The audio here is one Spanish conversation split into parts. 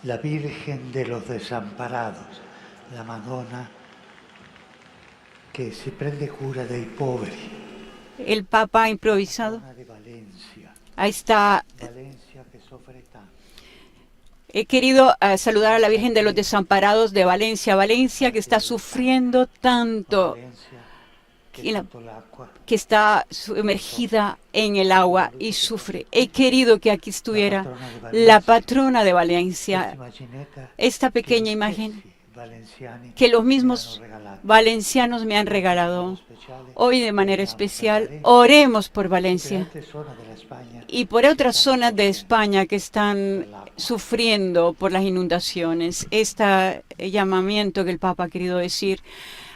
la Virgen de los Desamparados, la Madonna che si prende cura dei poveri. El Papa ha improvisado. Madonna de Valencia, Ahí está. Valencia que sufre tanto. He querido saludar a la Virgen de los Desamparados de Valencia, Valencia que está sufriendo tanto, Valencia y la- sotto l'acqua, que está sumergida en el agua y sufre. He querido que aquí estuviera la patrona de Valencia, immaginetta esta che pequeña gli imagen stessi valenziani que los mi mismos hanno regalato. valencianos me han regalado. Speciale, Hoy de manera preghiamo per especial Valencia oremos por e per Valencia altre zone della Spagna y por che otras stanno zonas de soffrendo España que están per l'acqua. sufriendo por las inundaciones. Este llamamiento que el Papa ha querido decir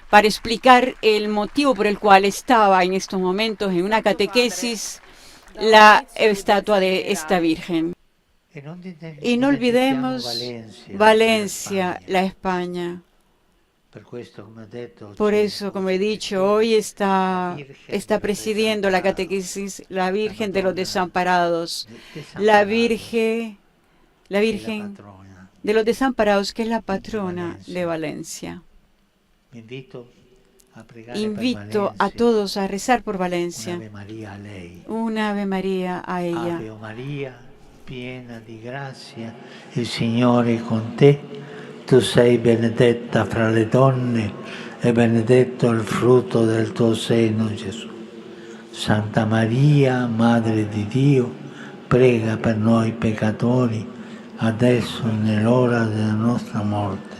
para explicar el motivo por el cual estaba en estos momentos en una catequesis la estatua de esta Virgen. E non Y no dimentichiamo olvidemos Valencia, Valencia, Spagna. la España. Per questo, come ho detto, Por c'è eso, como he oggi dicho, hoy está Virgen presidiendo la desamparados, catequesis la Virgen de los Madonna Desamparados, la desamparados, Virgen, la che è la Virgen patrona. de los Desamparados, que es la patrona de Valencia. Vi invito a pregare per Invito a Valencia, todos a rezar por un Valencia. Ave Maria a lei. Una Ave María a ella. Ave Maria, piena di grazia, il Signore è con te. Tu sei benedetta fra le donne e benedetto il frutto del tuo seno, Gesù. Santa Maria, Madre di Dio, prega per noi peccatori, adesso e nell'ora della nostra morte.